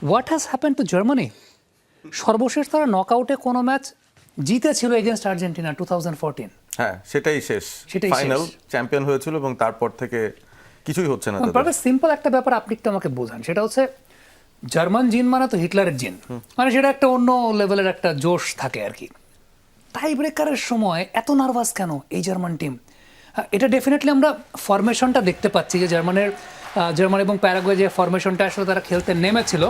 What has happen to Germany? সর্বশেষ তারা নকআউটে কোনো ম্যাচ জিতেছিল এগেনস্ট আর্জেন্টিনা 2014। হ্যাঁ, সেটাই শেষ। ফাইনাল চ্যাম্পিয়ন হয়েছিল এবং তারপর থেকে কিছুই হচ্ছে না তাদের। সিম্পল একটা ব্যাপার আপনি একটু আমাকে বোঝান, সেটা হচ্ছে জার্মান জিন মানে তো হিটলারের জিন, মানে সেটা একটা অন্য লেভেলের একটা জোশ থাকে আর কি। টাই ব্রেকারের সময় এত নার্ভাস কেন এই জার্মান টিম? এটা ডেফিনেটলি আমরা ফরমেশনটা দেখতে পাচ্ছি যে জার্মান এবং প্যারাগুয়ে যে ফরমেশনটা আসলে তারা খেলতে নেমেছিল।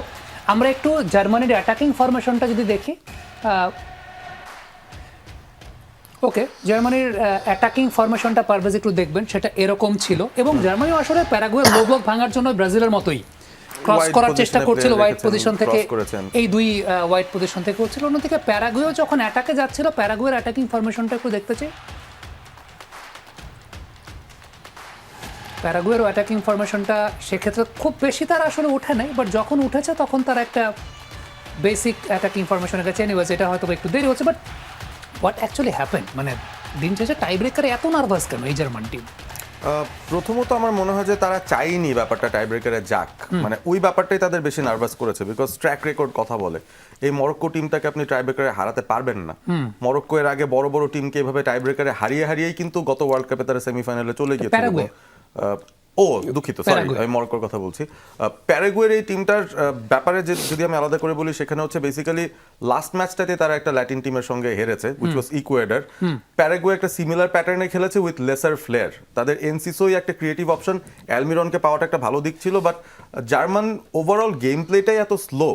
আমরা একটু জার্মানির অ্যাটাকিং ফরমেশনটা যদি দেখি, ওকে, জার্মানির অ্যাটাকিং ফরমেশনটা পারভেজ একটু দেখবেন, সেটা এরকম ছিল। এবং জার্মানি আসলে প্যারাগুয়ের লো ব্লক ভাঙার জন্য ব্রাজিলের মতোই ক্রস করার চেষ্টা করছিল ওয়াইড পজিশন থেকে, এই দুই ওয়াইড পজিশন থেকে করছিল। অন্যদিকে প্যারাগুয়েও যখন অ্যাটাকে যাচ্ছিল, প্যারাগুয়ের অ্যাটাকিং ফরমেশনটা একটু দেখতে চাই। প্যারাগুয়ের অ্যাটাকিং ফরমেশনটা সেক্ষেত্রে খুব বেশি তারা আসলে উঠে নাই, বাট যখন উঠেছে তখন তারা একটা বেসিক অ্যাটাকিং ফরমেশনের কাছে এনিওয়েজ, এটা হয়তো একটু দেরি হচ্ছে। বাট হোয়াট অ্যাকচুয়ালি হ্যাপেন, মানে দিন শেষে টাই ব্রেকারে এত নার্ভাস কেন এই জার্মান টিম? প্রথমত আমার মনে হয় যে তারা চাইনি ব্যাপারটা টাই ব্রেকারে যাক, মানে ওই ব্যাপারটাই তাদের বেশি নার্ভাস করেছে। বিকজ ট্র্যাক রেকর্ড কথা বলে, এই মরক্কো টিমটাকে আপনি টাই ব্রেকারে হারাতে পারবেন না। মরক্কো এর আগে বড় বড় টিমকে এভাবে টাই ব্রেকারে হারিয়েই কিন্তু গত ওয়ার্ল্ড কাপে তারা সেমিফাইনালে চলে গিয়েছিল। দুঃখিত, সরি, আমি মরক্কোর কথা বলছি। প্যারাগুয়ের এই টিমটার ব্যাপারে যদি আমি আলাদা করে বলি, সেখানে হচ্ছে বেসিক্যালি লাস্ট ম্যাচটাতে তারা একটা ল্যাটিন টিমের সঙ্গে হেরেছে, হুইচ ওয়াজ ইকুয়েডর। প্যারাগুয়ে একটা সিমিলার প্যাটার্নে খেলেছে উইথ লেসার ফ্লেয়ার। তাদের এনসিসোই একটা ক্রিয়েটিভ অপশন, অ্যালমিরনকে পাওয়াটা একটা ভালো দিক ছিল। বাট জার্মান ওভারঅল গেম প্লেটাই এত স্লো,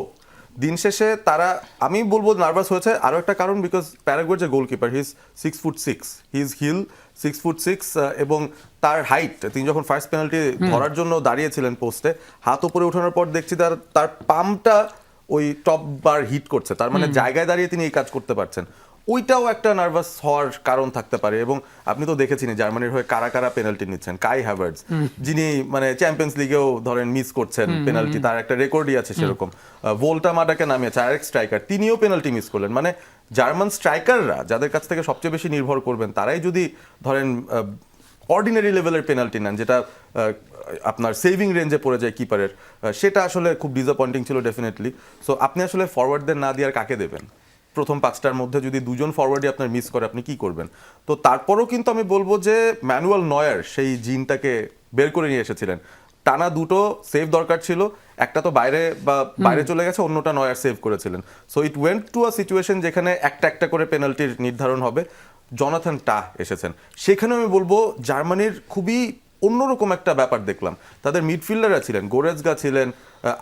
দিন শেষে তারা, আমি বলবো নার্ভাস হয়েছে আরও একটা কারণ, বিকজ প্যারাগুয়ের যে goalkeeper, he is 6'6", he is hill 6'6", এবং তার হাইট, তিনি যখন ফার্স্ট পেনাল্টি ধরার জন্য দাঁড়িয়েছিলেন পোস্টে, হাত উপরে ওঠানোর পর দেখছি তার পামটা ওই টপ বার হিট করছে, তার মানে জায়গায় দাঁড়িয়ে তিনি এই কাজ করতে পারছেন। ওইটাও একটা নার্ভাস হওয়ার কারণ থাকতে পারে। এবং আপনি তো দেখেছেন জার্মানির হয়ে কারা কারা পেনাল্টি নিচ্ছেন। কাই হ্যাভার্টজ, যিনি মানে চ্যাম্পিয়ন্স লিগেও ধরেন মিস করছেন পেনাল্টি, তার একটা রেকর্ডই আছে সেরকম। ভোল্টা মাডাকে নামিয়েছে, আরেক স্ট্রাইকার, তিনিও পেনাল্টি মিস করলেন। মানে জার্মান স্ট্রাইকাররা যাদের কাছ থেকে সবচেয়ে বেশি নির্ভর করবেন, তারাই যদি ধরেন অর্ডিনারি লেভেলের পেনাল্টি নেন, যেটা আপনার সেভিং রেঞ্জে পড়ে যায় কিপারের, সেটা আসলে খুব ডিসঅ্যাপয়েন্টিং ছিল ডেফিনেটলি। সো আপনি আসলে ফরওয়ার্ডদের না দিয়ে আর কাকে দেবেন? প্রথম 5টার মধ্যে যদি 2জন ফরওয়ার্ডই আপনার মিস করে, আপনি কি করবেন? তো তারপরও কিন্তু আমি বলবো যে ম্যানুয়াল নয়ার সেই জিনটাকে বের করে নিয়ে এসেছিলেন। টানা 2টো সেভ দরকার ছিল, একটা তো বাইরে চলে গেছে, অন্যটা নয়ার সেভ করেছিলেন। So it went to a situation যেখানে একটা করে পেনাল্টির নির্ধারণ হবে। জনাথন টাহ এসেছেন, সেখানে আমি বলবো জার্মানির খুবই অন্যরকম একটা ব্যাপার দেখলাম। তাদের মিডফিল্ডাররা ছিলেন, গোরেজগা ছিলেন,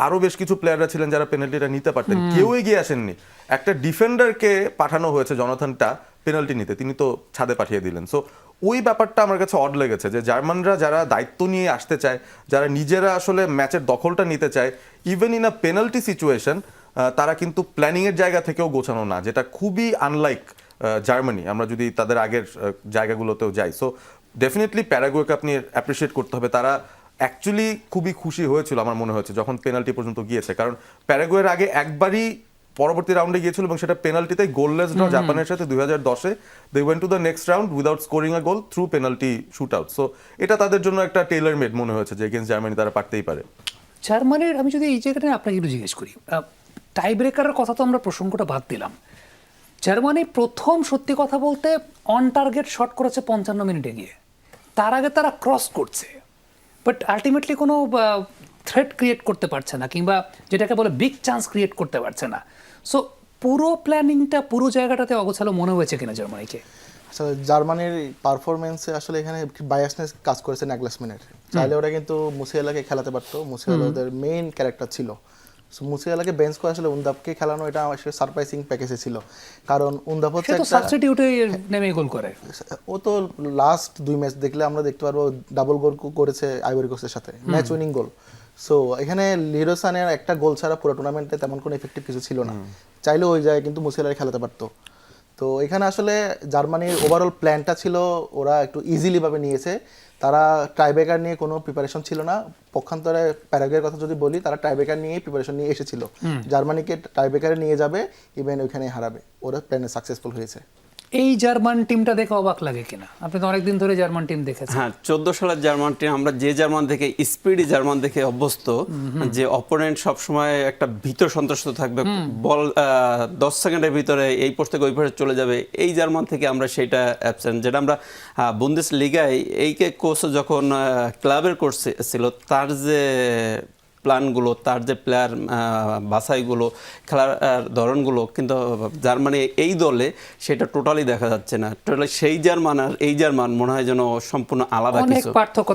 আরও বেশ কিছু প্লেয়াররা ছিলেন যারা পেনাল্টিটা নিতে পারতেন, কেউ এগিয়ে আসেননি। একটা ডিফেন্ডারকে পাঠানো হয়েছে জনাথন টাহ পেনাল্টি নিতে, তিনি তো ছাদে পাঠিয়ে দিলেন। সো ওই ব্যাপারটা আমার কাছে অড লেগেছে যে জার্মানরা যারা দায়িত্ব নিয়ে আসতে চায়, যারা নিজেরা আসলে ম্যাচের দখলটা নিতে চায়, even in a penalty situation, তারা কিন্তু প্ল্যানিংয়ের জায়গা থেকেও গোছানো না, যেটা খুবই আনলাইক জার্মানি, আমরা যদি তাদের আগের জায়গাগুলোতেও যাই। সো ডেফিনেটলি প্যারাগুয়েকে আপনি অ্যাপ্রিসিয়েট করতে হবে। তারা অ্যাকচুয়ালি খুবই খুশি হয়েছিল আমার মনে হয়েছে যখন পেনাল্টি পর্যন্ত গিয়েছে, কারণ প্যারাগুয়ের আগে একবারই পরবর্তী রাউন্ডে গিয়েছিল এবং সেটা পেনাল্টিতে গোললেস ড্র জাপানের সাথে 2010-এ। They went to the next round without scoring a goal through penalty shootout. So এটা তাদের জন্য একটা টেইলার মেড মনে হয়েছে যে এগেন্স্ট জার্মানি তারা পারতেই পারে। জার্মানির, আমি যদি এই জায়গাটা আপনাকে একটু জিজ্ঞেস করি, টাই ব্রেকারের কথা তো আমরা প্রসঙ্গটা বাদ দিলাম, জার্মানি প্রথম সত্যি কথা বলতে অন টার্গেট শট করেছে 55 মিনিটে গিয়ে, তার আগে তারা ক্রস করছে, বাট আলটিমেটলি কোনো থ্রেট ক্রিয়েট করতে পারছে না, কিংবা যেটাকে বলে বিগ চান্স ক্রিয়েট করতে পারছে না। সো পুরো প্ল্যানিংটা, পুরো জায়গাটাতে অগোছালো মনে হয়েছে কিনা জার্মানিকে? আসলে জার্মানির পারফরমেন্সে আসলে এখানে বায়াসনেস কাজ করেছে নাগলাসম্যানের। চাইলে ওরা কিন্তু মুসিয়ালাকে খেলাতে পারতো, মুসিয়ালা ওদের মেইন ক্যারেক্টার ছিল। সো মুসিয়ালাকে বেঞ্চ করে আসলে উন্দাপকে খেলানো, এটা আসলে সারপ্রাইজিং প্যাকেজে ছিল। কারণ উন্দাপ হচ্ছে একটা সাবস্টিটিউটে নেমে গোল করে, ও তো লাস্ট 2 ম্যাচ দেখলে আমরা দেখতে পারবো ডাবল গোল করেছে আইভরি কোস্টের সাথে, ম্যাচ উইনিং গোল। সো এখানে লিরো সানের একটা গোল ছাড়া পুরো টুর্নামেন্টে তেমন কোনো এফেক্টিভ কিছু ছিল না। চাইলে ওই জায়গায় কিন্তু মুসিয়ালাকে খেলাতে পারতো। তো এখানে আসলে জার্মানির ওভারঅল প্ল্যানটা ছিল, ওরা একটু ইজিলি ভাবে নিয়েছে। তারা টাইব্রেকার নিয়ে কোনো প্রিপারেশন ছিল না। পক্ষান্তরে প্যারাগুয়ের কথা যদি বলি, তারা টাইব্রেকার নিয়ে প্রিপারেশন নিয়ে এসেছিল, জার্মানিকে টাইব্রেকারে নিয়ে যাবে, ইভেন ওইখানে হারাবে। ওরা প্ল্যানে সাকসেসফুল হয়েছে। এই জার্মান টিমটা দেখে অবাক লাগে কিনা? আপনি তো অনেকদিন ধরে জার্মান টিম দেখেছেন। হ্যাঁ, 14 সালের জার্মান টিম, আমরা যে জার্মান দেখে স্পিডি জার্মান দেখে অভ্যস্ত, যে অপোনেন্ট সবসময় একটা ভীত সন্ত্রস্ত থাকবে, বল 10 সেকেন্ডের ভিতরে এই পোস্ট থেকে ওই পোস্টে চলে যাবে, এই জার্মান থেকে আমরা সেটা অ্যাবসেন্ট। যেটা আমরা বুন্দেস লিগায় এইকে কোচ যখন ক্লাবের কোচ ছিল, তার যে প্ল্যানগুলো, তার যে প্লেয়ার বাছাইগুলো, খেলার ধরনগুলো, কিন্তু জার্মানি এই দলে সেটা টোটালি দেখা যাচ্ছে না। টোটালি সেই জার্মান আর এই জার্মান মনে হয় যেন সম্পূর্ণ আলাদা অনেক কিছু। পার্থক্য।